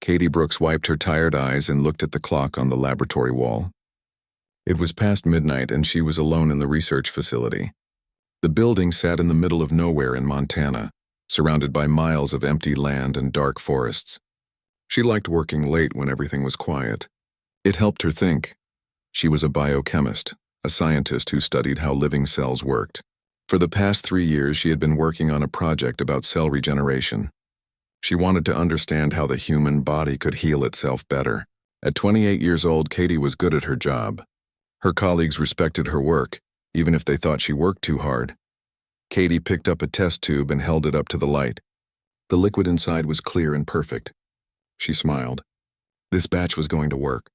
Katie Brooks wiped her tired eyes and looked at the clock on the laboratory wall. It was past midnight and she was alone in the research facility. The building sat in the middle of nowhere in Montana, surrounded by miles of empty land and dark forests. She liked working late when everything was quiet. It helped her think. She was a biochemist, a scientist who studied how living cells worked. For the past 3 years, she had been working on a project about cell regeneration. She wanted to understand how the human body could heal itself better. At 28 years old, Katie was good at her job. Her colleagues respected her work, even if they thought she worked too hard. Katie picked up a test tube and held it up to the light. The liquid inside was clear and perfect. She smiled. This batch was going to work.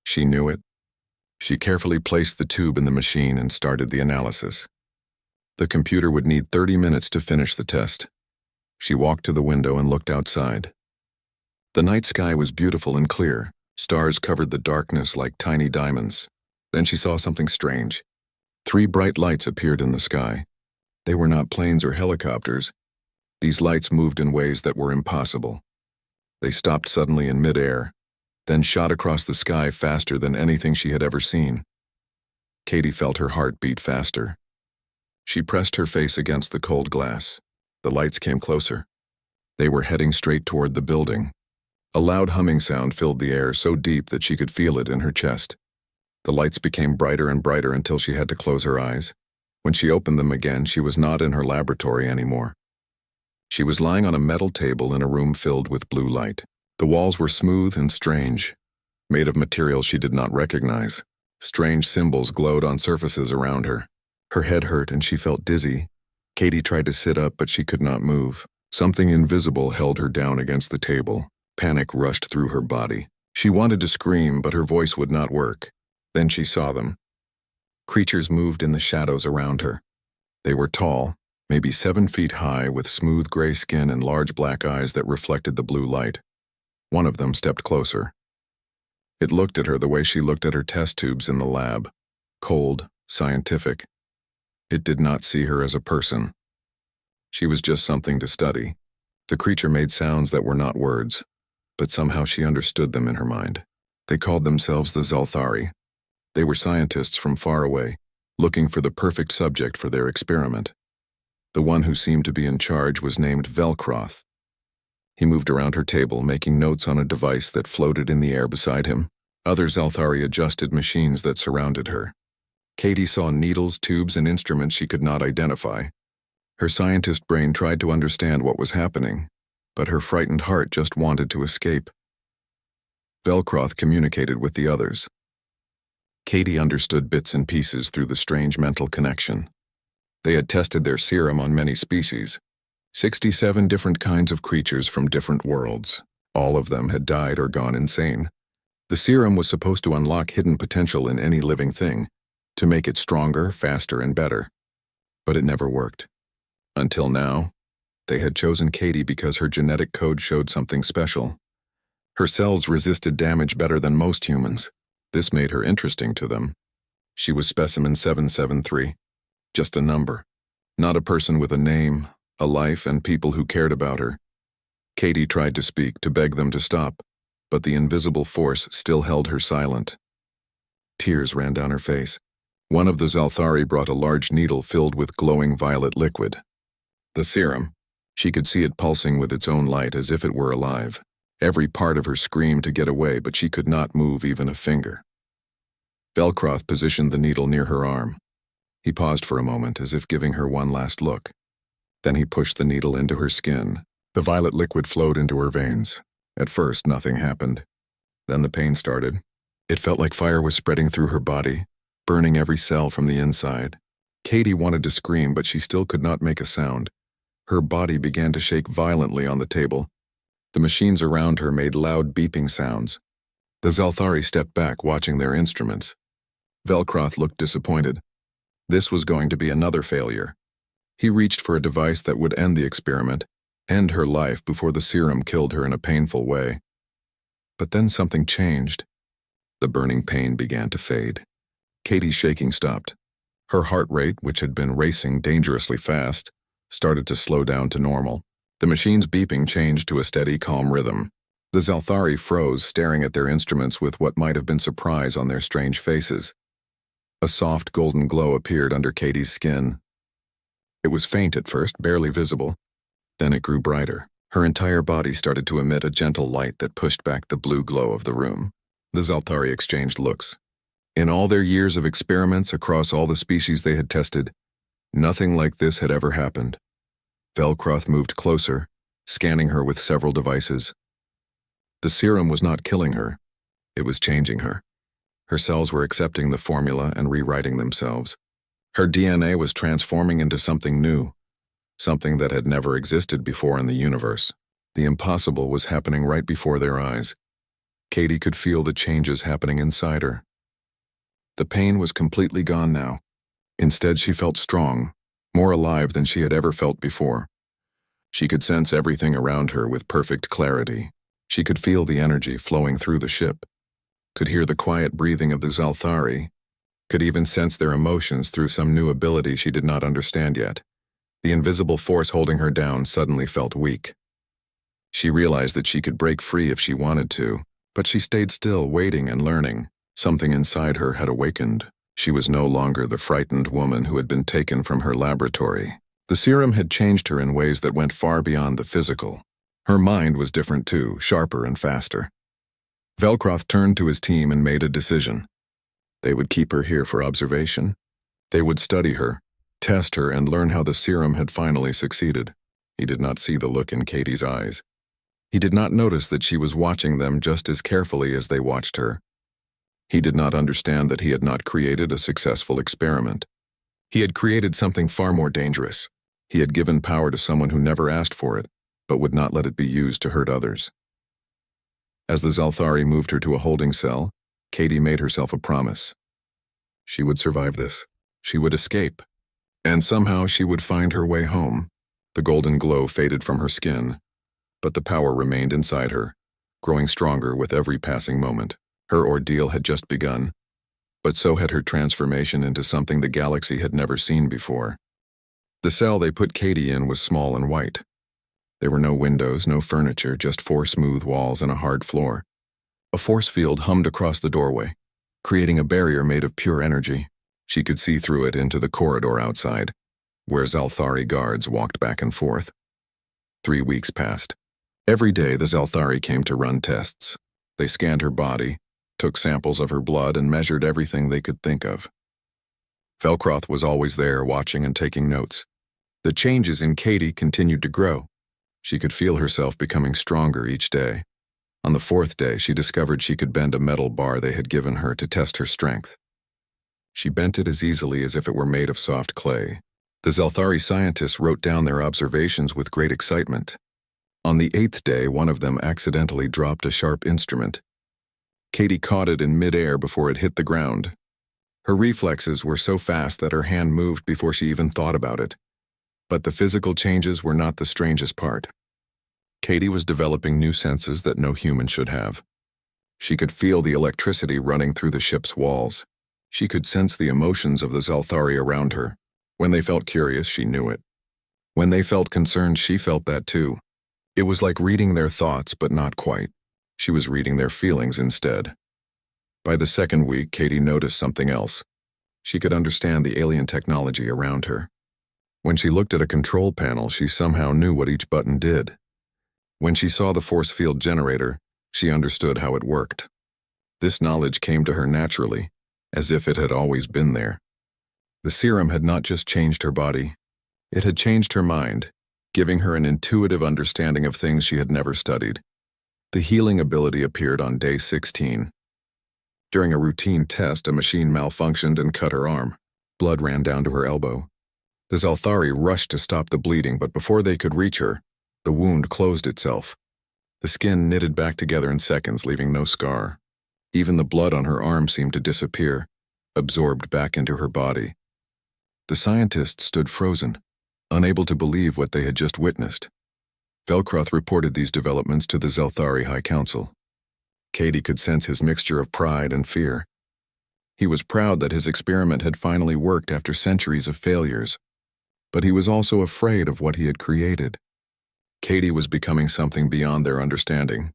She knew it. She carefully placed the tube in the machine and started the analysis. The computer would need 30 minutes to finish the test. She walked to the window and looked outside. The night sky was beautiful and clear. Stars covered the darkness like tiny diamonds. Then she saw something strange. 3 bright lights appeared in the sky. They were not planes or helicopters. These lights moved in ways that were impossible. They stopped suddenly in midair, then shot across the sky faster than anything she had ever seen. Katie felt her heart beat faster. She pressed her face against the cold glass. The lights came closer. They were heading straight toward the building. A loud humming sound filled the air so deep that she could feel it in her chest. The lights became brighter and brighter until she had to close her eyes. When she opened them again, she was not in her laboratory anymore. She was lying on a metal table in a room filled with blue light. The walls were smooth and strange, made of materials she did not recognize. Strange symbols glowed on surfaces around her. Her head hurt and she felt dizzy. Katie tried to sit up, but she could not move. Something invisible held her down against the table. Panic rushed through her body. She wanted to scream, but her voice would not work. Then she saw them. Creatures moved in the shadows around her. They were tall, maybe 7 feet high, with smooth gray skin and large black eyes that reflected the blue light. One of them stepped closer. It looked at her the way she looked at her test tubes in the lab, cold, scientific. It did not see her as a person. She was just something to study. The creature made sounds that were not words, but somehow she understood them in her mind. They called themselves the Zalthari. They were scientists from far away, looking for the perfect subject for their experiment. The one who seemed to be in charge was named Velcroth. He moved around her table, making notes on a device that floated in the air beside him. Other Zalthari adjusted machines that surrounded her. Katie saw needles, tubes, and instruments she could not identify. Her scientist brain tried to understand what was happening, but her frightened heart just wanted to escape. Velcroth communicated with the others. Katie understood bits and pieces through the strange mental connection. They had tested their serum on many species. 67 different kinds of creatures from different worlds. All of them had died or gone insane. The serum was supposed to unlock hidden potential in any living thing, to make it stronger, faster, and better. But it never worked. Until now, they had chosen Katie because her genetic code showed something special. Her cells resisted damage better than most humans. This made her interesting to them. She was specimen 773. Just a number. Not a person with a name, a life, and people who cared about her. Katie tried to speak, to beg them to stop, but the invisible force still held her silent. Tears ran down her face. One of the Zalthari brought a large needle filled with glowing violet liquid. The serum. She could see it pulsing with its own light as if it were alive. Every part of her screamed to get away, but she could not move even a finger. Velcroth positioned the needle near her arm. He paused for a moment, as if giving her one last look. Then he pushed the needle into her skin. The violet liquid flowed into her veins. At first, nothing happened. Then the pain started. It felt like fire was spreading through her body, burning every cell from the inside. Katie wanted to scream, but she still could not make a sound. Her body began to shake violently on the table. The machines around her made loud beeping sounds. The Zalthari stepped back, watching their instruments. Velcroth looked disappointed. This was going to be another failure. He reached for a device that would end the experiment, end her life before the serum killed her in a painful way. But then something changed. The burning pain began to fade. Katie's shaking stopped. Her heart rate, which had been racing dangerously fast, started to slow down to normal. The machine's beeping changed to a steady, calm rhythm. The Zalthari froze, staring at their instruments with what might have been surprise on their strange faces. A soft golden glow appeared under Katie's skin. It was faint at first, barely visible. Then it grew brighter. Her entire body started to emit a gentle light that pushed back the blue glow of the room. The Zalthari exchanged looks. In all their years of experiments across all the species they had tested, nothing like this had ever happened. Velcroth moved closer, scanning her with several devices. The serum was not killing her. It was changing her. Her cells were accepting the formula and rewriting themselves. Her DNA was transforming into something new, something that had never existed before in the universe. The impossible was happening right before their eyes. Katie could feel the changes happening inside her. The pain was completely gone now. Instead, she felt strong, more alive than she had ever felt before. She could sense everything around her with perfect clarity. She could feel the energy flowing through the ship, could hear the quiet breathing of the Zalthari, could even sense their emotions through some new ability she did not understand yet. The invisible force holding her down suddenly felt weak. She realized that she could break free if she wanted to, but she stayed still, waiting and learning. Something inside her had awakened. She was no longer the frightened woman who had been taken from her laboratory. The serum had changed her in ways that went far beyond the physical. Her mind was different too, sharper and faster. Velcroth turned to his team and made a decision. They would keep her here for observation. They would study her, test her, and learn how the serum had finally succeeded. He did not see the look in Katie's eyes. He did not notice that she was watching them just as carefully as they watched her. He did not understand that he had not created a successful experiment. He had created something far more dangerous. He had given power to someone who never asked for it, but would not let it be used to hurt others. As the Zalthari moved her to a holding cell, Katie made herself a promise. She would survive this. She would escape. And somehow she would find her way home. The golden glow faded from her skin, but the power remained inside her, growing stronger with every passing moment. Her ordeal had just begun, but so had her transformation into something the galaxy had never seen before. The cell they put Katie in was small and white. There were no windows, no furniture, just 4 smooth walls and a hard floor. A force field hummed across the doorway, creating a barrier made of pure energy. She could see through it into the corridor outside, where Zalthari guards walked back and forth. 3 weeks passed. Every day the Zalthari came to run tests. They scanned her body, took samples of her blood, and measured everything they could think of. Velcroth was always there, watching and taking notes. The changes in Katie continued to grow. She could feel herself becoming stronger each day. On the 4th day, she discovered she could bend a metal bar they had given her to test her strength. She bent it as easily as if it were made of soft clay. The Zalthari scientists wrote down their observations with great excitement. On the 8th day, one of them accidentally dropped a sharp instrument. Katie caught it in mid-air before it hit the ground. Her reflexes were so fast that her hand moved before she even thought about it. But the physical changes were not the strangest part. Katie was developing new senses that no human should have. She could feel the electricity running through the ship's walls. She could sense the emotions of the Zalthari around her. When they felt curious, she knew it. When they felt concerned, she felt that too. It was like reading their thoughts, but not quite. She was reading their feelings instead. By the 2nd week, Katie noticed something else. She could understand the alien technology around her. When she looked at a control panel, she somehow knew what each button did. When she saw the force field generator, she understood how it worked. This knowledge came to her naturally, as if it had always been there. The serum had not just changed her body. It had changed her mind, giving her an intuitive understanding of things she had never studied. The healing ability appeared on day 16. During a routine test, a machine malfunctioned and cut her arm. Blood ran down to her elbow. The Zalthari rushed to stop the bleeding, but before they could reach her, the wound closed itself. The skin knitted back together in seconds, leaving no scar. Even the blood on her arm seemed to disappear, absorbed back into her body. The scientists stood frozen, unable to believe what they had just witnessed. Velcroth reported these developments to the Zalthari High Council. Katie could sense his mixture of pride and fear. He was proud that his experiment had finally worked after centuries of failures, but he was also afraid of what he had created. Katie was becoming something beyond their understanding.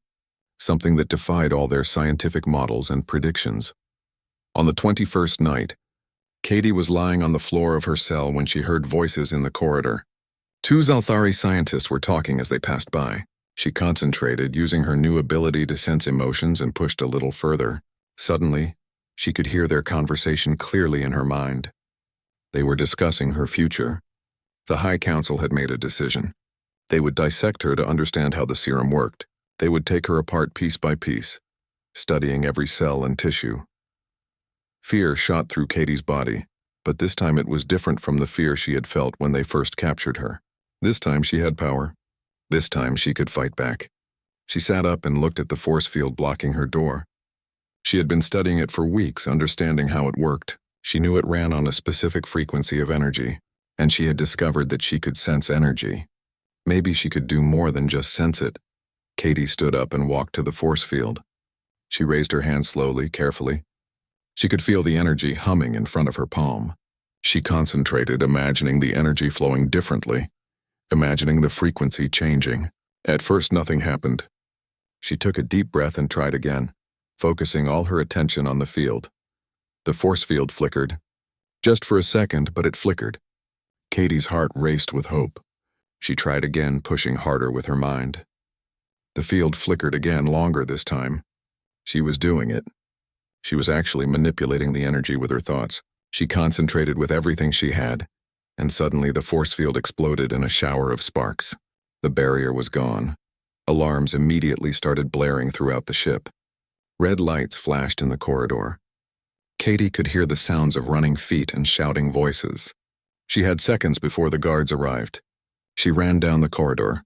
something that defied all their scientific models and predictions. On the 21st night, Katie was lying on the floor of her cell when she heard voices in the corridor. Two Zalthari scientists were talking as they passed by. She concentrated, using her new ability to sense emotions, and pushed a little further. Suddenly, she could hear their conversation clearly in her mind. They were discussing her future. The High Council had made a decision. They would dissect her to understand how the serum worked. They would take her apart piece by piece, studying every cell and tissue. Fear shot through Katie's body, but this time it was different from the fear she had felt when they first captured her. This time she had power. This time she could fight back. She sat up and looked at the force field blocking her door. She had been studying it for weeks, understanding how it worked. She knew it ran on a specific frequency of energy, and she had discovered that she could sense energy. Maybe she could do more than just sense it. Katie stood up and walked to the force field. She raised her hand slowly, carefully. She could feel the energy humming in front of her palm. She concentrated, imagining the energy flowing differently, imagining the frequency changing. At first, nothing happened. She took a deep breath and tried again, focusing all her attention on the field. The force field flickered. Just for a second, but it flickered. Katie's heart raced with hope. She tried again, pushing harder with her mind. The field flickered again, longer this time. She was doing it. She was actually manipulating the energy with her thoughts. She concentrated with everything she had, and suddenly the force field exploded in a shower of sparks. The barrier was gone. Alarms immediately started blaring throughout the ship. Red lights flashed in the corridor. Katie could hear the sounds of running feet and shouting voices. She had seconds before the guards arrived. She ran down the corridor,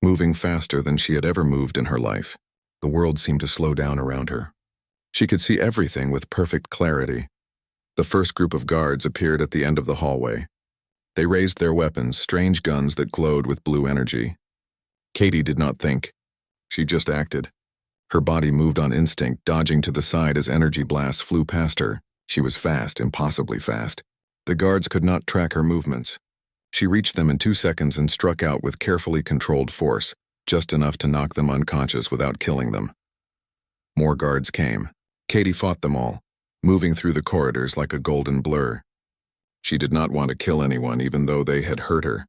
moving faster than she had ever moved in her life. The world seemed to slow down around her. She could see everything with perfect clarity. The first group of guards appeared at the end of the hallway. They raised their weapons, strange guns that glowed with blue energy. Katie did not think. She just acted. Her body moved on instinct, dodging to the side as energy blasts flew past her. She was fast, impossibly fast. The guards could not track her movements. She reached them in 2 seconds and struck out with carefully controlled force, just enough to knock them unconscious without killing them. More guards came. Katie fought them all, moving through the corridors like a golden blur. She did not want to kill anyone, even though they had hurt her.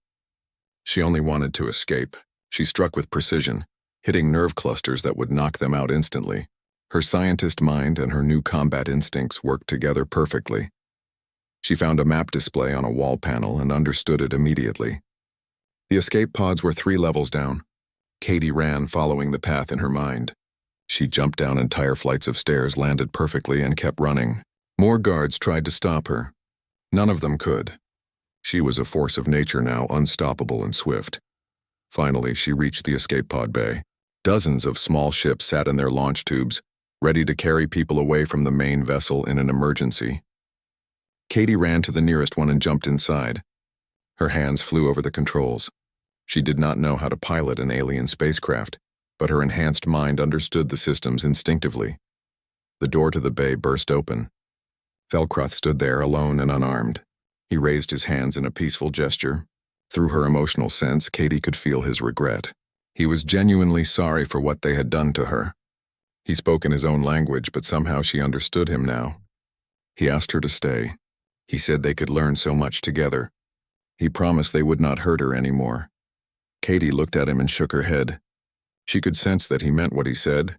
She only wanted to escape. She struck with precision, hitting nerve clusters that would knock them out instantly. Her scientist mind and her new combat instincts worked together perfectly. She found a map display on a wall panel and understood it immediately. The escape pods were 3 levels down. Katie ran, following the path in her mind. She jumped down entire flights of stairs, landed perfectly, and kept running. More guards tried to stop her. None of them could. She was a force of nature now, unstoppable and swift. Finally, she reached the escape pod bay. Dozens of small ships sat in their launch tubes, ready to carry people away from the main vessel in an emergency. Katie ran to the nearest one and jumped inside. Her hands flew over the controls. She did not know how to pilot an alien spacecraft, but her enhanced mind understood the systems instinctively. The door to the bay burst open. Velcroth stood there, alone and unarmed. He raised his hands in a peaceful gesture. Through her emotional sense, Katie could feel his regret. He was genuinely sorry for what they had done to her. He spoke in his own language, but somehow she understood him now. He asked her to stay. He said they could learn so much together. He promised they would not hurt her anymore. Katie looked at him and shook her head. She could sense that he meant what he said,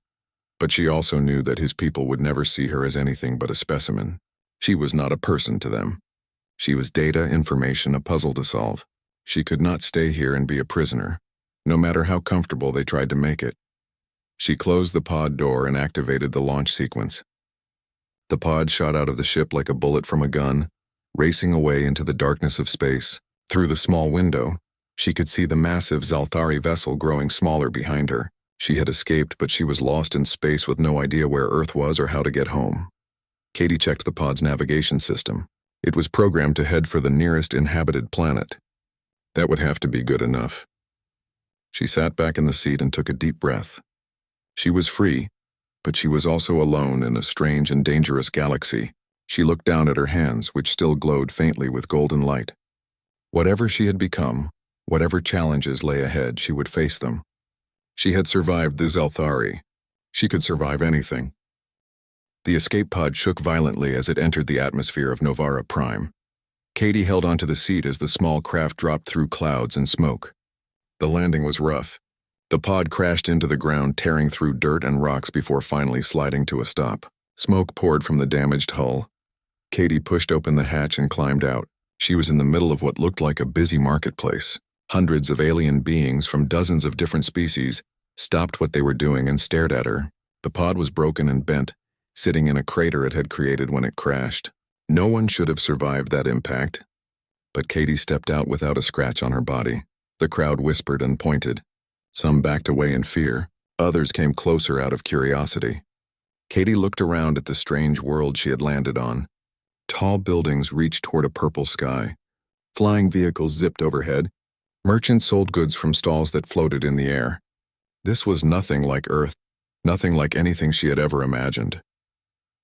but she also knew that his people would never see her as anything but a specimen. She was not a person to them. She was data, information, a puzzle to solve. She could not stay here and be a prisoner, no matter how comfortable they tried to make it. She closed the pod door and activated the launch sequence. The pod shot out of the ship like a bullet from a gun, racing away into the darkness of space. Through the small window, she could see the massive Zalthari vessel growing smaller behind her. She had escaped, but she was lost in space with no idea where Earth was or how to get home. Katie checked the pod's navigation system. It was programmed to head for the nearest inhabited planet. That would have to be good enough. She sat back in the seat and took a deep breath. She was free, but she was also alone in a strange and dangerous galaxy. She looked down at her hands, which still glowed faintly with golden light. Whatever she had become, whatever challenges lay ahead, she would face them. She had survived the Zalthari. She could survive anything. The escape pod shook violently as it entered the atmosphere of Novara Prime. Katie held onto the seat as the small craft dropped through clouds and smoke. The landing was rough. The pod crashed into the ground, tearing through dirt and rocks before finally sliding to a stop. Smoke poured from the damaged hull. Katie pushed open the hatch and climbed out. She was in the middle of what looked like a busy marketplace. Hundreds of alien beings from dozens of different species stopped what they were doing and stared at her. The pod was broken and bent, sitting in a crater it had created when it crashed. No one should have survived that impact. But Katie stepped out without a scratch on her body. The crowd whispered and pointed. Some backed away in fear. Others came closer out of curiosity. Katie looked around at the strange world she had landed on. Tall buildings reached toward a purple sky. Flying vehicles zipped overhead. Merchants sold goods from stalls that floated in the air. This was nothing like Earth, nothing like anything she had ever imagined.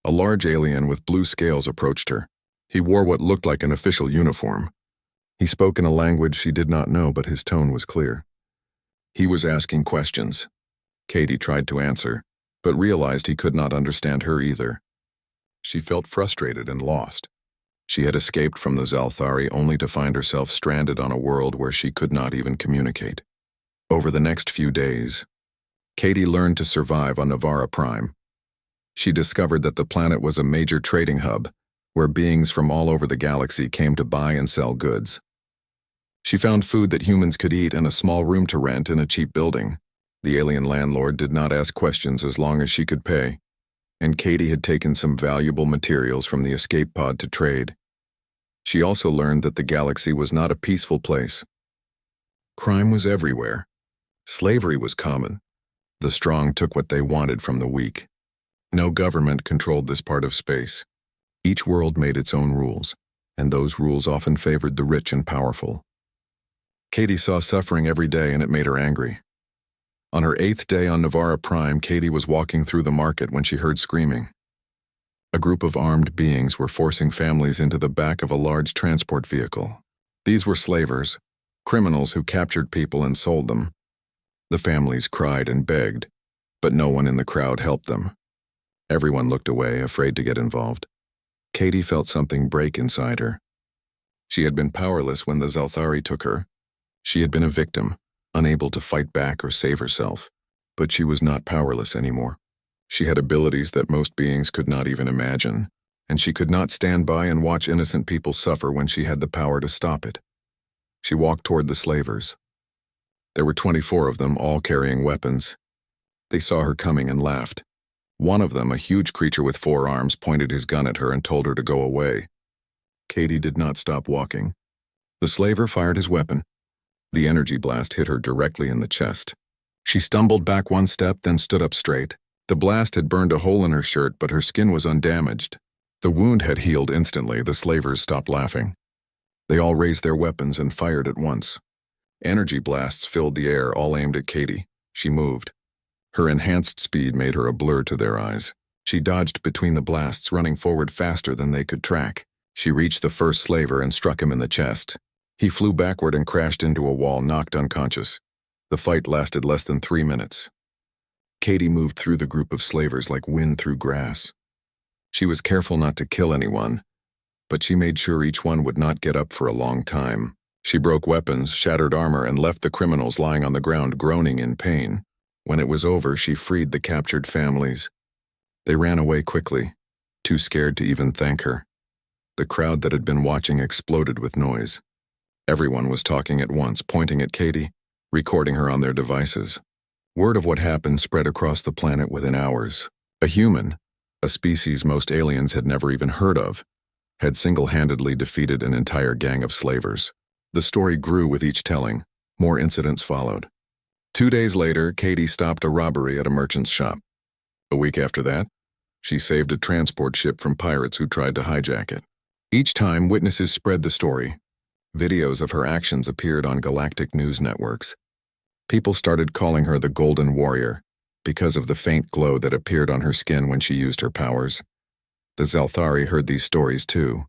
A large alien with blue scales approached her. He wore what looked like an official uniform. He spoke in a language she did not know, but his tone was clear. He was asking questions. Katie tried to answer, but realized he could not understand her either. She felt frustrated and lost. She had escaped from the Zalthari only to find herself stranded on a world where she could not even communicate. Over the next few days, Katie learned to survive on Novara Prime. She discovered that the planet was a major trading hub, where beings from all over the galaxy came to buy and sell goods. She found food that humans could eat and a small room to rent in a cheap building. The alien landlord did not ask questions as long as she could pay, and Katie had taken some valuable materials from the escape pod to trade. She also learned that the galaxy was not a peaceful place. Crime was everywhere. Slavery was common. The strong took what they wanted from the weak. No government controlled this part of space. Each world made its own rules, and those rules often favored the rich and powerful. Katie saw suffering every day, and it made her angry. On her 8th day on Novara Prime, Katie was walking through the market when she heard screaming. A group of armed beings were forcing families into the back of a large transport vehicle. These were slavers, criminals who captured people and sold them. The families cried and begged, but no one in the crowd helped them. Everyone looked away, afraid to get involved. Katie felt something break inside her. She had been powerless when the Zalthari took her. She had been a victim, unable to fight back or save herself, but she was not powerless anymore. She had abilities that most beings could not even imagine, and she could not stand by and watch innocent people suffer when she had the power to stop it. She walked toward the slavers. There were 24 of them, all carrying weapons. They saw her coming and laughed. One of them, a huge creature with 4 arms, pointed his gun at her and told her to go away. Katie did not stop walking. The slaver fired his weapon. The energy blast hit her directly in the chest. She stumbled back 1 step, then stood up straight. The blast had burned a hole in her shirt, but her skin was undamaged. The wound had healed instantly. The slavers stopped laughing. They all raised their weapons and fired at once. Energy blasts filled the air, all aimed at Katie. She moved. Her enhanced speed made her a blur to their eyes. She dodged between the blasts, running forward faster than they could track. She reached the first slaver and struck him in the chest. He flew backward and crashed into a wall, knocked unconscious. The fight lasted less than 3 minutes. Katie moved through the group of slavers like wind through grass. She was careful not to kill anyone, but she made sure each one would not get up for a long time. She broke weapons, shattered armor, and left the criminals lying on the ground groaning in pain. When it was over, she freed the captured families. They ran away quickly, too scared to even thank her. The crowd that had been watching exploded with noise. Everyone was talking at once, pointing at Katie, recording her on their devices. Word of what happened spread across the planet within hours. A human, a species most aliens had never even heard of, had single-handedly defeated an entire gang of slavers. The story grew with each telling. More incidents followed. 2 days later, Katie stopped a robbery at a merchant's shop. A week after that, she saved a transport ship from pirates who tried to hijack it. Each time, witnesses spread the story. Videos of her actions appeared on galactic news networks. People started calling her the Golden Warrior because of the faint glow that appeared on her skin when she used her powers. The Zalthari heard these stories too.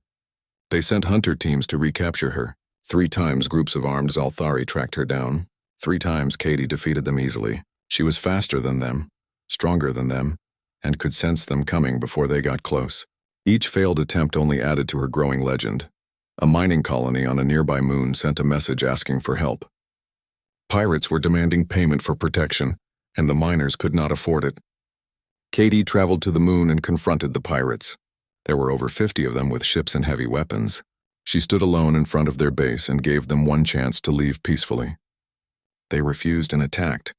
They sent hunter teams to recapture her. 3 times groups of armed Zalthari tracked her down. 3 times Katie defeated them easily. She was faster than them, stronger than them, and could sense them coming before they got close. Each failed attempt only added to her growing legend. A mining colony on a nearby moon sent a message asking for help. Pirates were demanding payment for protection, and the miners could not afford it. Katie traveled to the moon and confronted the pirates. There were over 50 of them with ships and heavy weapons. She stood alone in front of their base and gave them one chance to leave peacefully. They refused and attacked.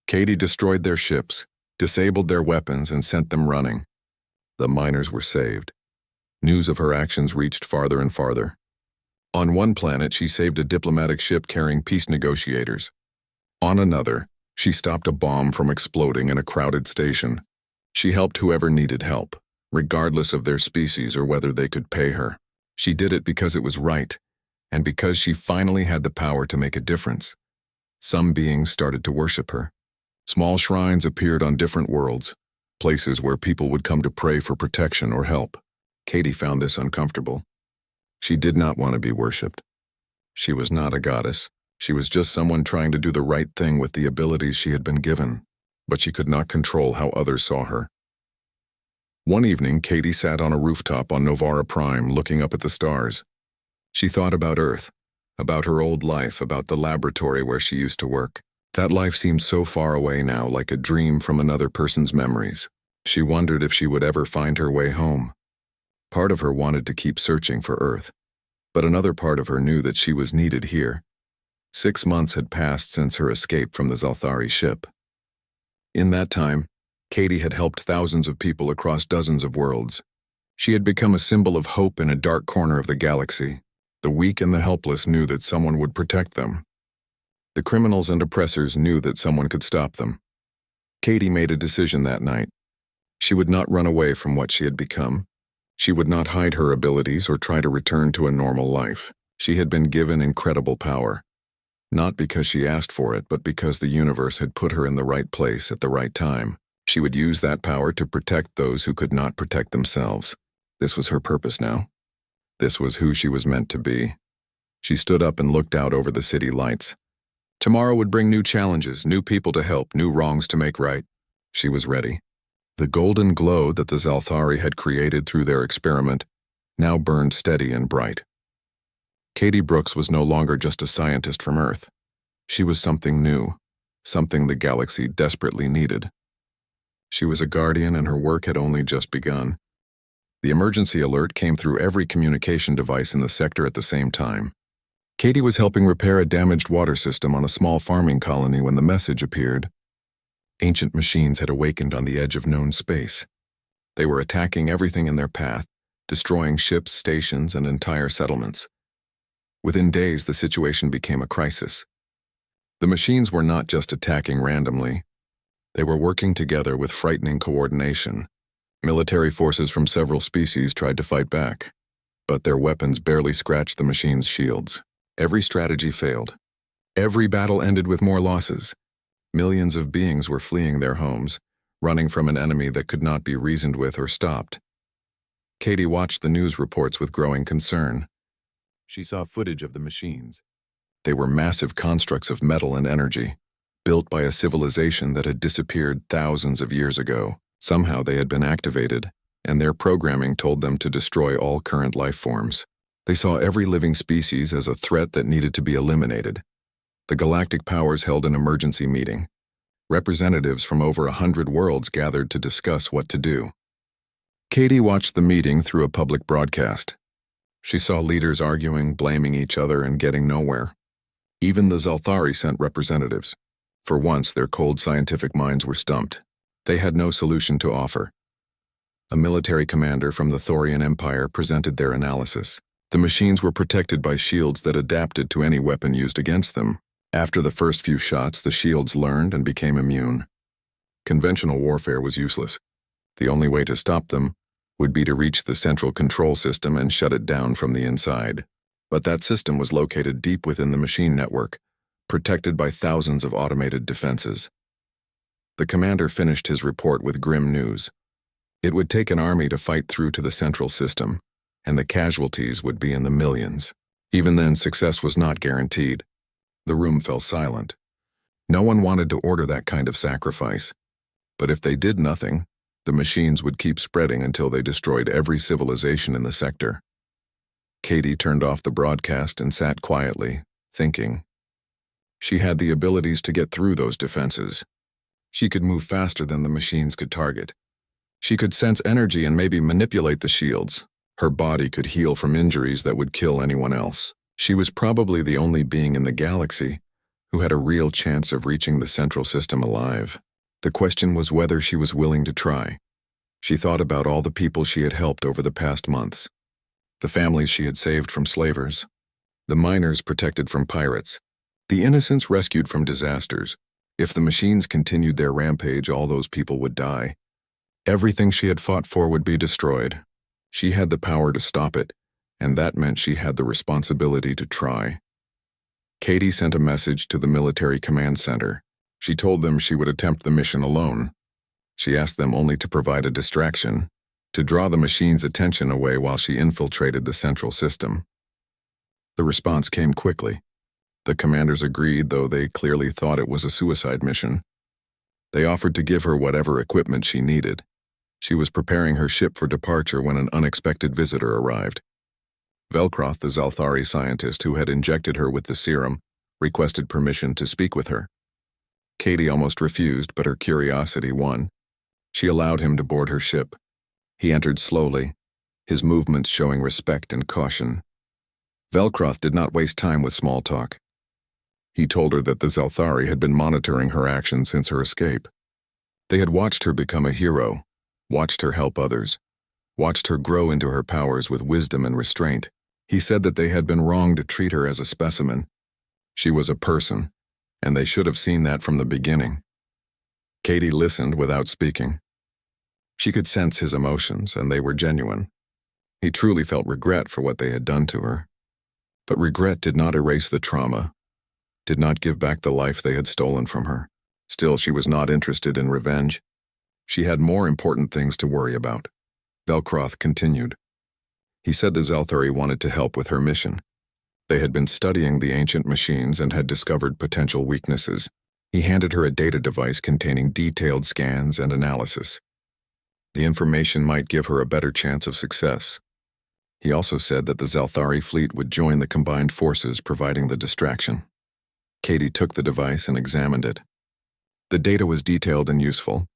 Katie destroyed their ships, disabled their weapons, and sent them running. The miners were saved. News of her actions reached farther and farther. On one planet, she saved a diplomatic ship carrying peace negotiators. On another, she stopped a bomb from exploding in a crowded station. She helped whoever needed help, regardless of their species or whether they could pay her. She did it because it was right, and because she finally had the power to make a difference. Some beings started to worship her. Small shrines appeared on different worlds, places where people would come to pray for protection or help. Katie found this uncomfortable. She did not want to be worshipped. She was not a goddess. She was just someone trying to do the right thing with the abilities she had been given, but she could not control how others saw her. One evening, Katie sat on a rooftop on Novara Prime looking up at the stars. She thought about Earth, about her old life, about the laboratory where she used to work. That life seemed so far away now, like a dream from another person's memories. She wondered if she would ever find her way home. Part of her wanted to keep searching for Earth, but another part of her knew that she was needed here. 6 months had passed since her escape from the Zalthari ship. In that time, Katie had helped thousands of people across dozens of worlds. She had become a symbol of hope in a dark corner of the galaxy. The weak and the helpless knew that someone would protect them. The criminals and oppressors knew that someone could stop them. Katie made a decision that night. She would not run away from what she had become. She would not hide her abilities or try to return to a normal life. She had been given incredible power. Not because she asked for it, but because the universe had put her in the right place at the right time. She would use that power to protect those who could not protect themselves. This was her purpose now. This was who she was meant to be. She stood up and looked out over the city lights. Tomorrow would bring new challenges, new people to help, new wrongs to make right. She was ready. The golden glow that the Zalthari had created through their experiment now burned steady and bright. Katie Brooks was no longer just a scientist from Earth. She was something new, something the galaxy desperately needed. She was a guardian and her work had only just begun. The emergency alert came through every communication device in the sector at the same time. Katie was helping repair a damaged water system on a small farming colony when the message appeared. Ancient machines had awakened on the edge of known space. They were attacking everything in their path, destroying ships, stations, and entire settlements. Within days, the situation became a crisis. The machines were not just attacking randomly. They were working together with frightening coordination. Military forces from several species tried to fight back, but their weapons barely scratched the machines' shields. Every strategy failed. Every battle ended with more losses. Millions of beings were fleeing their homes, running from an enemy that could not be reasoned with or stopped. Katie watched the news reports with growing concern. She saw footage of the machines. They were massive constructs of metal and energy, built by a civilization that had disappeared thousands of years ago. Somehow they had been activated, and their programming told them to destroy all current life forms. They saw every living species as a threat that needed to be eliminated. The galactic powers held an emergency meeting. Representatives from over 100 worlds gathered to discuss what to do. Katie watched the meeting through a public broadcast. She saw leaders arguing, blaming each other, and getting nowhere. Even the Zalthari sent representatives. For once, their cold scientific minds were stumped. They had no solution to offer. A military commander from the Thorian Empire presented their analysis. The machines were protected by shields that adapted to any weapon used against them. After the first few shots, the shields learned and became immune. Conventional warfare was useless. The only way to stop them would be to reach the central control system and shut it down from the inside. But that system was located deep within the machine network, protected by thousands of automated defenses. The commander finished his report with grim news. It would take an army to fight through to the central system, and the casualties would be in the millions. Even then, success was not guaranteed. The room fell silent. No one wanted to order that kind of sacrifice. But if they did nothing, the machines would keep spreading until they destroyed every civilization in the sector. Katie turned off the broadcast and sat quietly, thinking. She had the abilities to get through those defenses. She could move faster than the machines could target. She could sense energy and maybe manipulate the shields. Her body could heal from injuries that would kill anyone else. She was probably the only being in the galaxy who had a real chance of reaching the central system alive. The question was whether she was willing to try. She thought about all the people she had helped over the past months. The families she had saved from slavers. The miners protected from pirates. The innocents rescued from disasters. If the machines continued their rampage, all those people would die. Everything she had fought for would be destroyed. She had the power to stop it, and that meant she had the responsibility to try. Katie sent a message to the military command center. She told them she would attempt the mission alone. She asked them only to provide a distraction, to draw the machine's attention away while she infiltrated the central system. The response came quickly. The commanders agreed, though they clearly thought it was a suicide mission. They offered to give her whatever equipment she needed. She was preparing her ship for departure when an unexpected visitor arrived. Velcroth, the Zalthari scientist who had injected her with the serum, requested permission to speak with her. Katie almost refused, but her curiosity won. She allowed him to board her ship. He entered slowly, his movements showing respect and caution. Velcroth did not waste time with small talk. He told her that the Zalthari had been monitoring her actions since her escape. They had watched her become a hero, watched her help others, watched her grow into her powers with wisdom and restraint. He said that they had been wrong to treat her as a specimen. She was a person, and they should have seen that from the beginning. Katie listened without speaking. She could sense his emotions, and they were genuine. He truly felt regret for what they had done to her. But regret did not erase the trauma, did not give back the life they had stolen from her. Still, she was not interested in revenge. She had more important things to worry about. Velcroth continued. He said the Zalthari wanted to help with her mission. They had been studying the ancient machines and had discovered potential weaknesses. He handed her a data device containing detailed scans and analysis. The information might give her a better chance of success. He also said that the Zalthari fleet would join the combined forces, providing the distraction. Katie took the device and examined it. The data was detailed and useful.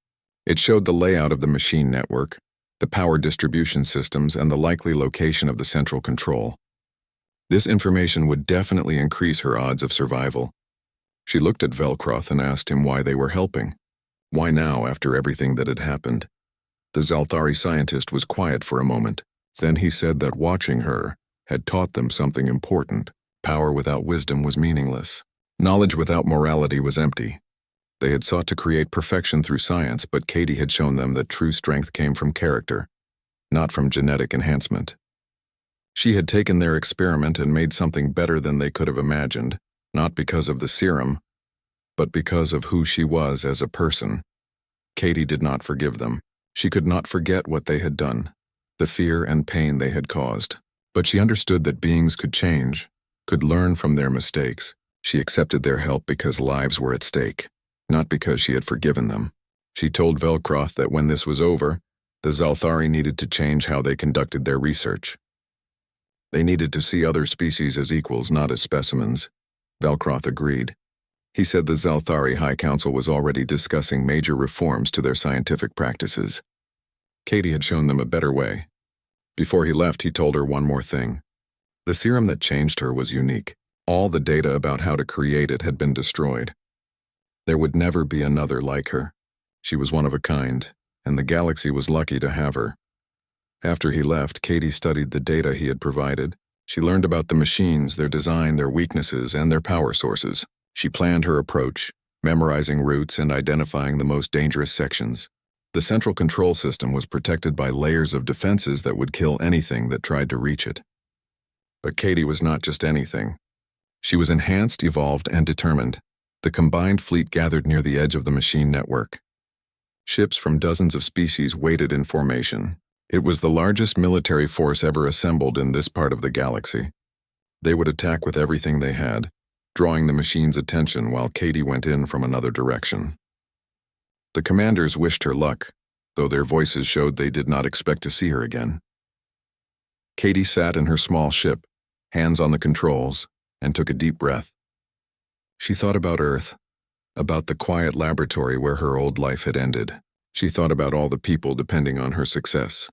It showed the layout of the machine network, the power distribution systems, and the likely location of the central control. This information would definitely increase her odds of survival. She looked at Velcroth and asked him why they were helping. Why now, after everything that had happened? The Zalthari scientist was quiet for a moment. Then he said that watching her had taught them something important. Power without wisdom was meaningless. Knowledge without morality was empty. They had sought to create perfection through science, but Katie had shown them that true strength came from character, not from genetic enhancement. She had taken their experiment and made something better than they could have imagined, not because of the serum, but because of who she was as a person. Katie did not forgive them. She could not forget what they had done, the fear and pain they had caused. But she understood that beings could change, could learn from their mistakes. She accepted their help because lives were at stake, not because she had forgiven them. She told Velcroth that when this was over, the Zalthari needed to change how they conducted their research. They needed to see other species as equals, not as specimens. Velcroth agreed. He said the Zalthari High Council was already discussing major reforms to their scientific practices. Katie had shown them a better way. Before he left, he told her one more thing. The serum that changed her was unique. All the data about how to create it had been destroyed. There would never be another like her. She was one of a kind, and the galaxy was lucky to have her. After he left, Katie studied the data he had provided. She learned about the machines, their design, their weaknesses, and their power sources. She planned her approach, memorizing routes and identifying the most dangerous sections. The central control system was protected by layers of defenses that would kill anything that tried to reach it. But Katie was not just anything. She was enhanced, evolved, and determined. The combined fleet gathered near the edge of the machine network. Ships from dozens of species waited in formation. It was the largest military force ever assembled in this part of the galaxy. They would attack with everything they had, drawing the machine's attention while Katie went in from another direction. The commanders wished her luck, though their voices showed they did not expect to see her again. Katie sat in her small ship, hands on the controls, and took a deep breath. She thought about Earth, about the quiet laboratory where her old life had ended. She thought about all the people depending on her success.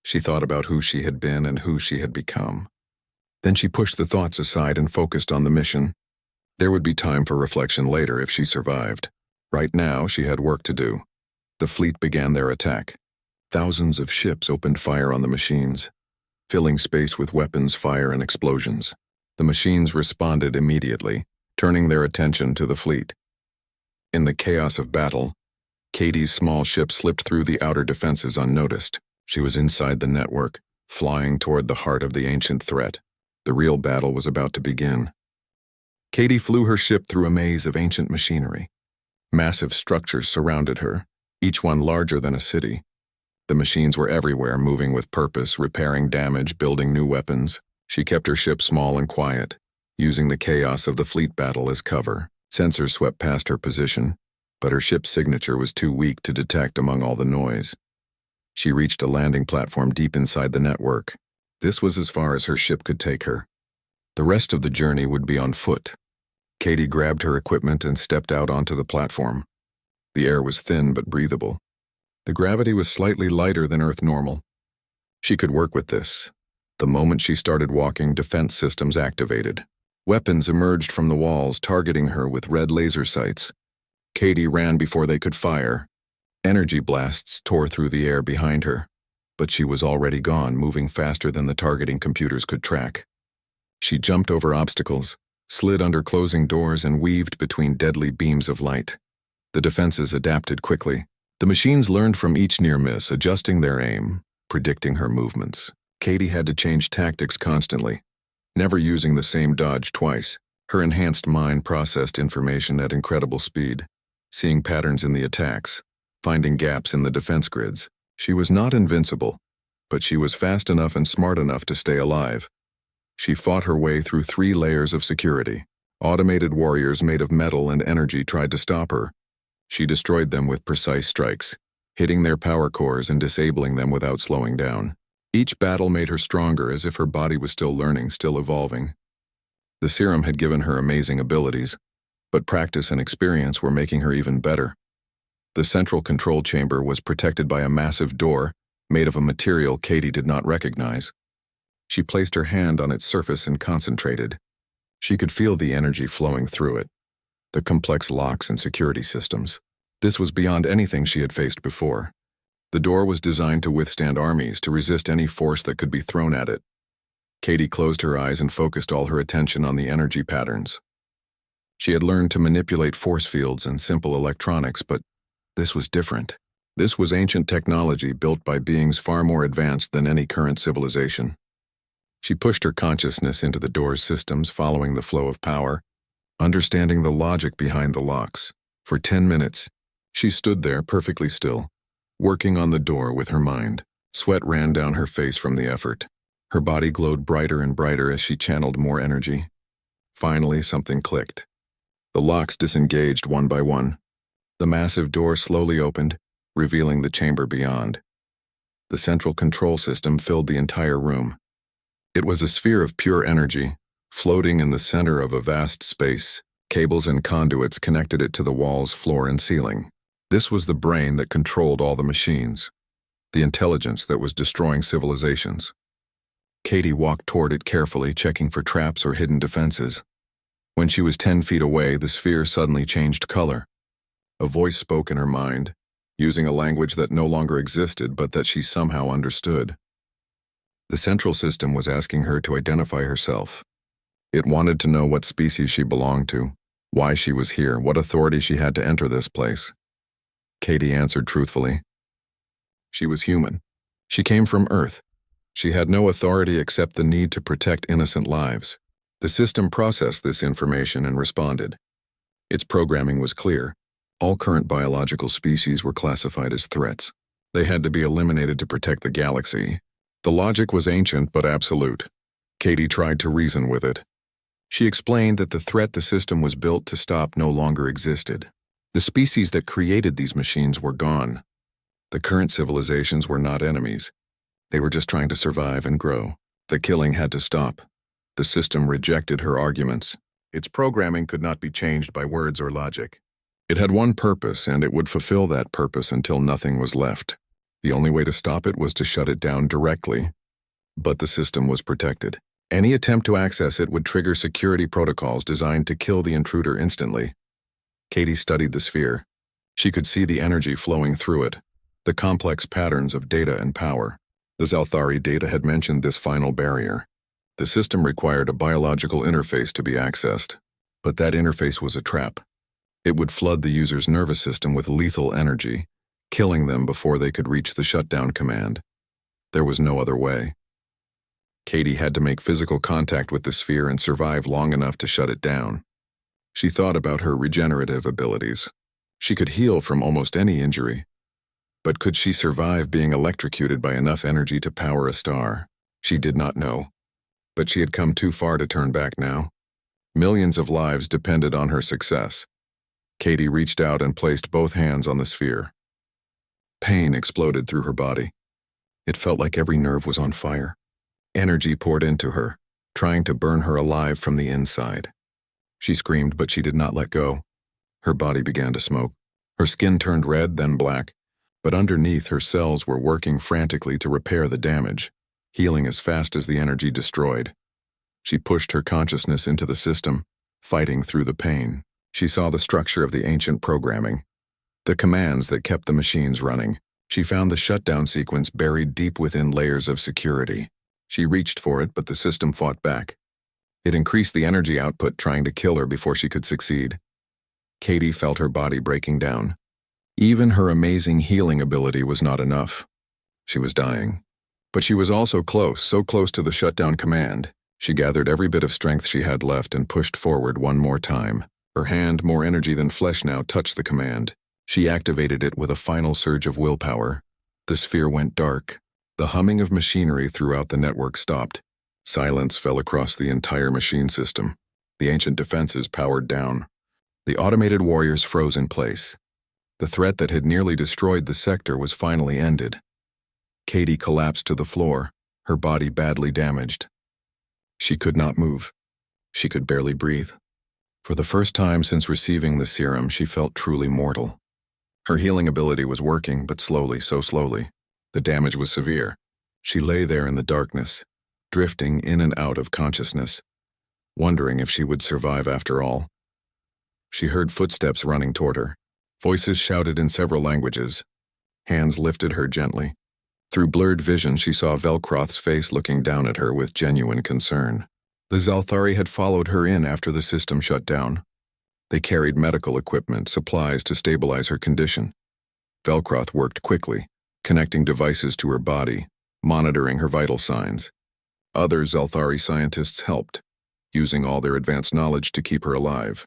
She thought about who she had been and who she had become. Then she pushed the thoughts aside and focused on the mission. There would be time for reflection later if she survived. Right now, she had work to do. The fleet began their attack. Thousands of ships opened fire on the machines, filling space with weapons, fire, and explosions. The machines responded immediately, turning their attention to the fleet. In the chaos of battle, Katie's small ship slipped through the outer defenses unnoticed. She was inside the network, flying toward the heart of the ancient threat. The real battle was about to begin. Katie flew her ship through a maze of ancient machinery. Massive structures surrounded her, each one larger than a city. The machines were everywhere, moving with purpose, repairing damage, building new weapons. She kept her ship small and quiet, using the chaos of the fleet battle as cover. Sensors swept past her position, but her ship's signature was too weak to detect among all the noise. She reached a landing platform deep inside the network. This was as far as her ship could take her. The rest of the journey would be on foot. Katie grabbed her equipment and stepped out onto the platform. The air was thin but breathable. The gravity was slightly lighter than Earth normal. She could work with this. The moment she started walking, defense systems activated. Weapons emerged from the walls, targeting her with red laser sights. Katie ran before they could fire. Energy blasts tore through the air behind her, but she was already gone, moving faster than the targeting computers could track. She jumped over obstacles, slid under closing doors, and weaved between deadly beams of light. The defenses adapted quickly. The machines learned from each near miss, adjusting their aim, predicting her movements. Katie had to change tactics constantly, never using the same dodge twice. Her enhanced mind processed information at incredible speed, seeing patterns in the attacks, finding gaps in the defense grids. She was not invincible, but she was fast enough and smart enough to stay alive. She fought her way through 3 layers of security. Automated warriors made of metal and energy tried to stop her. She destroyed them with precise strikes, hitting their power cores and disabling them without slowing down. Each battle made her stronger, as if her body was still learning, still evolving. The Serum had given her amazing abilities, but practice and experience were making her even better. The central control chamber was protected by a massive door made of a material Katie did not recognize. She placed her hand on its surface and concentrated. She could feel the energy flowing through it, the complex locks and security systems. This was beyond anything she had faced before. The door was designed to withstand armies, to resist any force that could be thrown at it. Katie closed her eyes and focused all her attention on the energy patterns. She had learned to manipulate force fields and simple electronics, but this was different. This was ancient technology built by beings far more advanced than any current civilization. She pushed her consciousness into the door's systems, following the flow of power, understanding the logic behind the locks. For 10 minutes, she stood there perfectly still, working on the door with her mind. Sweat ran down her face from the effort. Her body glowed brighter and brighter as she channeled more energy. Finally, something clicked. The locks disengaged one by one. The massive door slowly opened, revealing the chamber beyond. The central control system filled the entire room. It was a sphere of pure energy, floating in the center of a vast space. Cables and conduits connected it to the walls, floor, and ceiling. This was the brain that controlled all the machines, the intelligence that was destroying civilizations. Katie walked toward it carefully, checking for traps or hidden defenses. When she was 10 feet away, the sphere suddenly changed color. A voice spoke in her mind, using a language that no longer existed but that she somehow understood. The central system was asking her to identify herself. It wanted to know what species she belonged to, why she was here, what authority she had to enter this place. Katie answered truthfully. She was human. She came from Earth. She had no authority except the need to protect innocent lives. The system processed this information and responded. Its programming was clear. All current biological species were classified as threats. They had to be eliminated to protect the galaxy. The logic was ancient but absolute. Katie tried to reason with it. She explained that the threat the system was built to stop no longer existed. The species that created these machines were gone. The current civilizations were not enemies. They were just trying to survive and grow. The killing had to stop. The system rejected her arguments. Its programming could not be changed by words or logic. It had one purpose, and it would fulfill that purpose until nothing was left. The only way to stop it was to shut it down directly. But the system was protected. Any attempt to access it would trigger security protocols designed to kill the intruder instantly. Katie studied the sphere. She could see the energy flowing through it, the complex patterns of data and power. The Zalthari data had mentioned this final barrier. The system required a biological interface to be accessed, but that interface was a trap. It would flood the user's nervous system with lethal energy, killing them before they could reach the shutdown command. There was no other way. Katie had to make physical contact with the sphere and survive long enough to shut it down. She thought about her regenerative abilities. She could heal from almost any injury. But could she survive being electrocuted by enough energy to power a star? She did not know. But she had come too far to turn back now. Millions of lives depended on her success. Katie reached out and placed both hands on the sphere. Pain exploded through her body. It felt like every nerve was on fire. Energy poured into her, trying to burn her alive from the inside. She screamed, but she did not let go. Her body began to smoke. Her skin turned red, then black, but underneath her cells were working frantically to repair the damage, healing as fast as the energy destroyed. She pushed her consciousness into the system, fighting through the pain. She saw the structure of the ancient programming, the commands that kept the machines running. She found the shutdown sequence buried deep within layers of security. She reached for it, but the system fought back. It increased the energy output, trying to kill her before she could succeed. Katie felt her body breaking down. Even her amazing healing ability was not enough. She was dying. But she was also close, so close to the shutdown command. She gathered every bit of strength she had left and pushed forward one more time. Her hand, more energy than flesh now, touched the command. She activated it with a final surge of willpower. The sphere went dark. The humming of machinery throughout the network stopped. Silence fell across the entire machine system. The ancient defenses powered down. The automated warriors froze in place. The threat that had nearly destroyed the sector was finally ended. Katie collapsed to the floor, her body badly damaged. She could not move. She could barely breathe. For the first time since receiving the serum, she felt truly mortal. Her healing ability was working, but slowly, so slowly. The damage was severe. She lay there in the darkness, drifting in and out of consciousness, wondering if she would survive after all. She heard footsteps running toward her. Voices shouted in several languages. Hands lifted her gently. Through blurred vision, she saw Velcroth's face looking down at her with genuine concern. The Zalthari had followed her in after the system shut down. They carried medical equipment, supplies to stabilize her condition. Velcroth worked quickly, connecting devices to her body, monitoring her vital signs. Other Zalthari scientists helped, using all their advanced knowledge to keep her alive.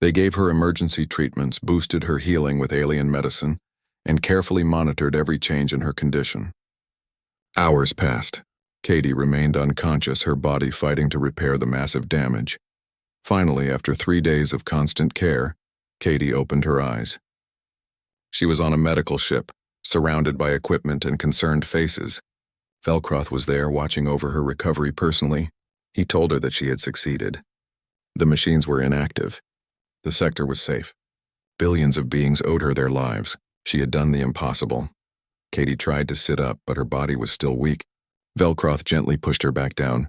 They gave her emergency treatments, boosted her healing with alien medicine, and carefully monitored every change in her condition. Hours passed. Katie remained unconscious, her body fighting to repair the massive damage. Finally, after 3 days of constant care, Katie opened her eyes. She was on a medical ship, surrounded by equipment and concerned faces. Velcroth was there, watching over her recovery personally. He told her that she had succeeded. The machines were inactive. The sector was safe. Billions of beings owed her their lives. She had done the impossible. Katie tried to sit up, but her body was still weak. Velcroth gently pushed her back down.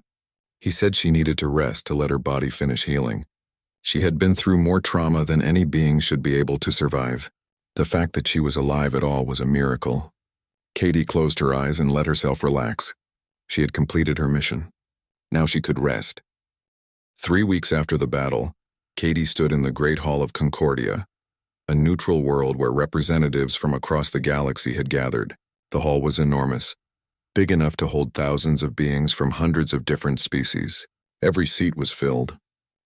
He said she needed to rest to let her body finish healing. She had been through more trauma than any being should be able to survive. The fact that she was alive at all was a miracle. Katie closed her eyes and let herself relax. She had completed her mission. Now she could rest. 3 weeks after the battle, Katie stood in the Great Hall of Concordia, a neutral world where representatives from across the galaxy had gathered. The hall was enormous, big enough to hold thousands of beings from hundreds of different species. Every seat was filled.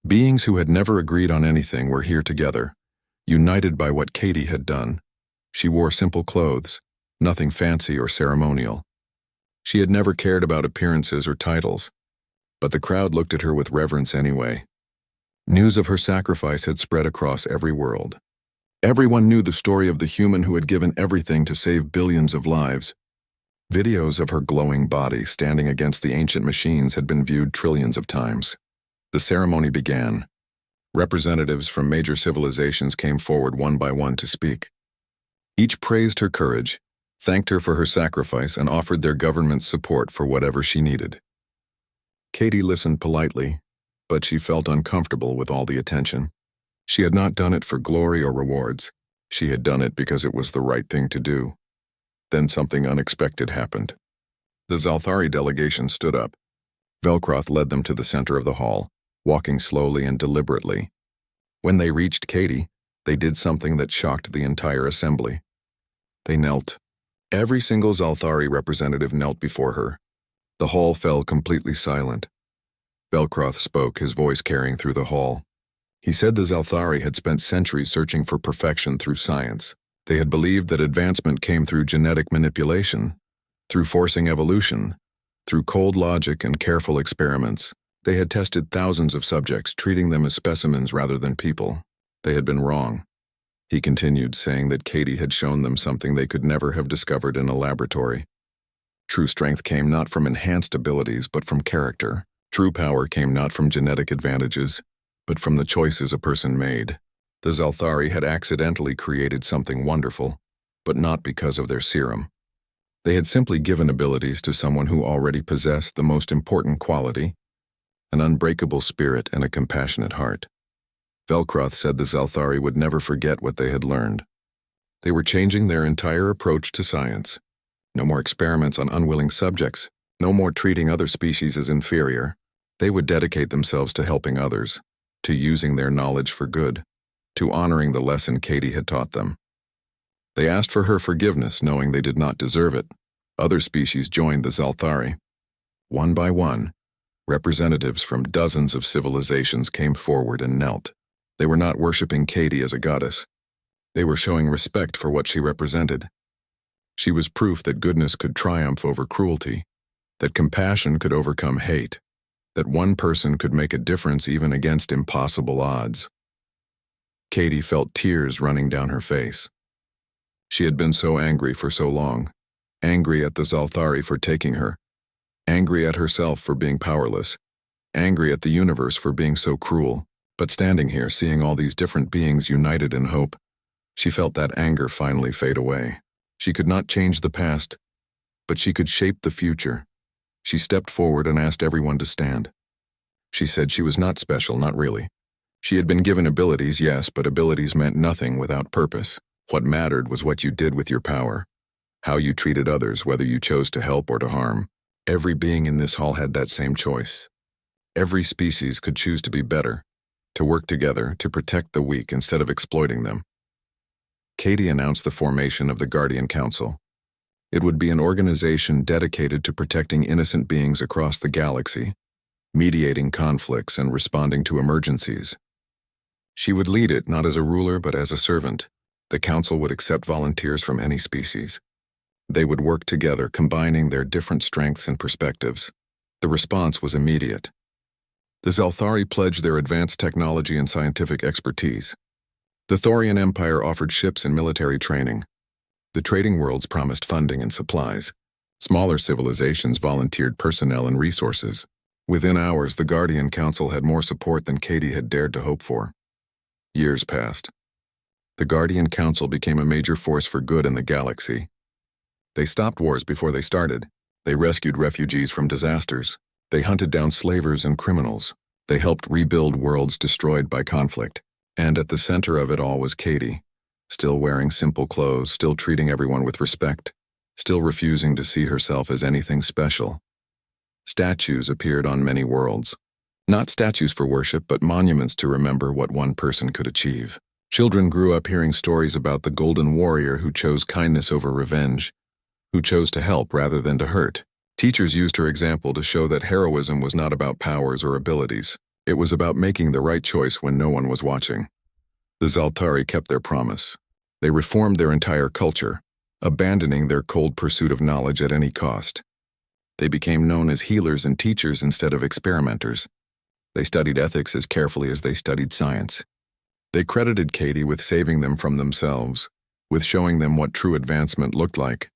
Beings who had never agreed on anything were here together, united by what Katie had done. She wore simple clothes, nothing fancy or ceremonial. She had never cared about appearances or titles, but the crowd looked at her with reverence anyway. News of her sacrifice had spread across every world. Everyone knew the story of the human who had given everything to save billions of lives. Videos of her glowing body standing against the ancient machines had been viewed trillions of times. The ceremony began. Representatives from major civilizations came forward one by one to speak. Each praised her courage, thanked her for her sacrifice, and offered their government's support for whatever she needed. Katie listened politely, but she felt uncomfortable with all the attention. She had not done it for glory or rewards. She had done it because it was the right thing to do. Then something unexpected happened. The Zalthari delegation stood up. Velcroth led them to the center of the hall, walking slowly and deliberately. When they reached Katie, they did something that shocked the entire assembly. They knelt. Every single Zalthari representative knelt before her. The hall fell completely silent. Velcroth spoke, his voice carrying through the hall. He said the Zalthari had spent centuries searching for perfection through science. They had believed that advancement came through genetic manipulation, through forcing evolution, through cold logic and careful experiments. They had tested thousands of subjects, treating them as specimens rather than people. They had been wrong. He continued, saying that Katie had shown them something they could never have discovered in a laboratory. True strength came not from enhanced abilities, but from character. True power came not from genetic advantages, but from the choices a person made. The Zalthari had accidentally created something wonderful, but not because of their serum. They had simply given abilities to someone who already possessed the most important quality, an unbreakable spirit and a compassionate heart. Velcroth said the Zalthari would never forget what they had learned. They were changing their entire approach to science. No more experiments on unwilling subjects, no more treating other species as inferior. They would dedicate themselves to helping others, to using their knowledge for good, to honoring the lesson Katie had taught them. They asked for her forgiveness, knowing they did not deserve it. Other species joined the Zalthari. One by one, representatives from dozens of civilizations came forward and knelt. They were not worshiping Katie as a goddess. They were showing respect for what she represented. She was proof that goodness could triumph over cruelty, that compassion could overcome hate, that one person could make a difference even against impossible odds. Katie felt tears running down her face. She had been so angry for so long, angry at the Zalthari for taking her, angry at herself for being powerless, angry at the universe for being so cruel. But standing here, seeing all these different beings united in hope, she felt that anger finally fade away. She could not change the past, but she could shape the future. She stepped forward and asked everyone to stand. She said she was not special, not really. She had been given abilities, yes, but abilities meant nothing without purpose. What mattered was what you did with your power, how you treated others, whether you chose to help or to harm. Every being in this hall had that same choice. Every species could choose to be better, to work together, to protect the weak instead of exploiting them. Katie announced the formation of the Guardian Council. It would be an organization dedicated to protecting innocent beings across the galaxy, mediating conflicts and responding to emergencies. She would lead it not as a ruler but as a servant. The council would accept volunteers from any species. They would work together, combining their different strengths and perspectives. The response was immediate. The Zalthari pledged their advanced technology and scientific expertise. The Thorian Empire offered ships and military training. The trading worlds promised funding and supplies. Smaller civilizations volunteered personnel and resources. Within hours, the Guardian Council had more support than Katie had dared to hope for. Years passed. The Guardian Council became a major force for good in the galaxy. They stopped wars before they started. They rescued refugees from disasters. They hunted down slavers and criminals. They helped rebuild worlds destroyed by conflict. And at the center of it all was Katie, still wearing simple clothes, still treating everyone with respect, still refusing to see herself as anything special. Statues appeared on many worlds. Not statues for worship, but monuments to remember what one person could achieve. Children grew up hearing stories about the Golden Warrior who chose kindness over revenge, who chose to help rather than to hurt. Teachers used her example to show that heroism was not about powers or abilities. It was about making the right choice when no one was watching. The Zalthari kept their promise. They reformed their entire culture, abandoning their cold pursuit of knowledge at any cost. They became known as healers and teachers instead of experimenters. They studied ethics as carefully as they studied science. They credited Katie with saving them from themselves, with showing them what true advancement looked like.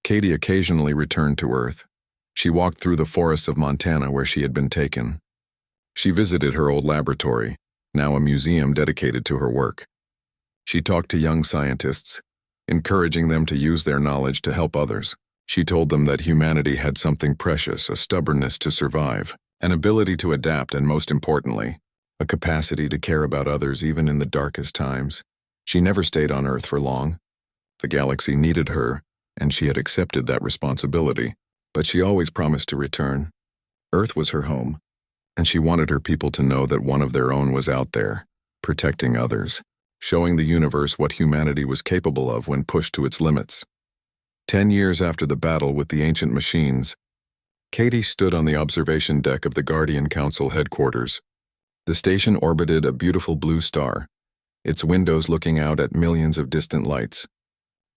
Katie occasionally returned to Earth. She walked through the forests of Montana where she had been taken. She visited her old laboratory, now a museum dedicated to her work. She talked to young scientists, encouraging them to use their knowledge to help others. She told them that humanity had something precious, a stubbornness to survive, an ability to adapt, and most importantly, a capacity to care about others even in the darkest times. She never stayed on Earth for long. The galaxy needed her, and she had accepted that responsibility, but she always promised to return. Earth was her home, and she wanted her people to know that one of their own was out there, protecting others, showing the universe what humanity was capable of when pushed to its limits. 10 years after the battle with the ancient machines, Katie stood on the observation deck of the Guardian Council headquarters. The station orbited a beautiful blue star, its windows looking out at millions of distant lights.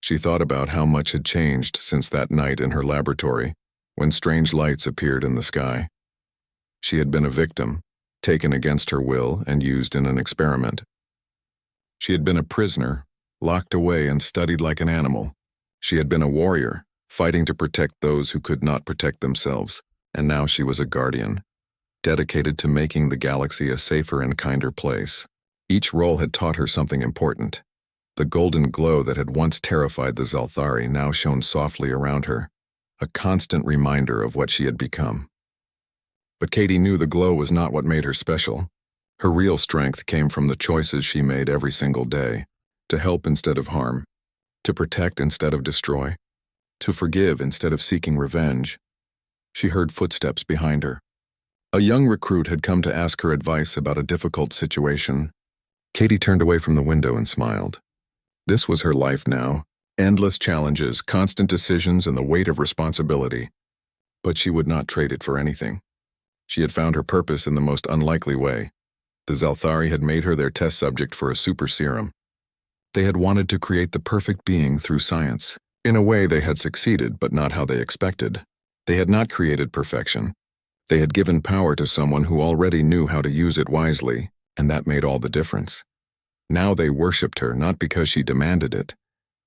She thought about how much had changed since that night in her laboratory, when strange lights appeared in the sky. She had been a victim, taken against her will and used in an experiment. She had been a prisoner, locked away and studied like an animal. She had been a warrior, fighting to protect those who could not protect themselves, and now she was a guardian, dedicated to making the galaxy a safer and kinder place. Each role had taught her something important. The golden glow that had once terrified the Zalthari now shone softly around her, a constant reminder of what she had become. But Katie knew the glow was not what made her special. Her real strength came from the choices she made every single day, to help instead of harm, to protect instead of destroy, to forgive instead of seeking revenge. She heard footsteps behind her. A young recruit had come to ask her advice about a difficult situation. Katie turned away from the window and smiled. This was her life now, endless challenges, constant decisions, and the weight of responsibility. But she would not trade it for anything. She had found her purpose in the most unlikely way. The Zalthari had made her their test subject for a super serum. They had wanted to create the perfect being through science. In a way, they had succeeded, but not how they expected. They had not created perfection. They had given power to someone who already knew how to use it wisely, and that made all the difference. Now they worshipped her not because she demanded it,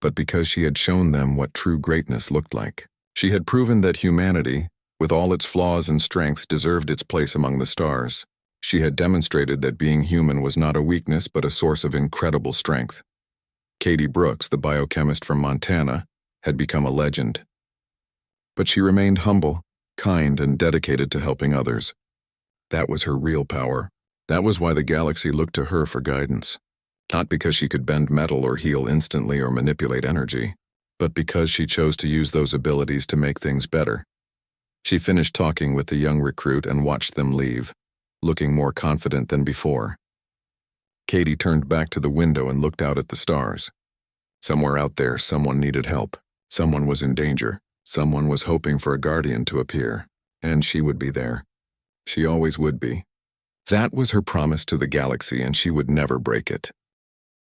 but because she had shown them what true greatness looked like. She had proven that humanity, with all its flaws and strengths, deserved its place among the stars. She had demonstrated that being human was not a weakness but a source of incredible strength. Katie Brooks, the biochemist from Montana, had become a legend. But she remained humble, kind, and dedicated to helping others. That was her real power. That was why the galaxy looked to her for guidance. Not because she could bend metal or heal instantly or manipulate energy, but because she chose to use those abilities to make things better. She finished talking with the young recruit and watched them leave, looking more confident than before. Katie turned back to the window and looked out at the stars. Somewhere out there, someone needed help. Someone was in danger. Someone was hoping for a guardian to appear, and she would be there. She always would be. That was her promise to the galaxy, and she would never break it.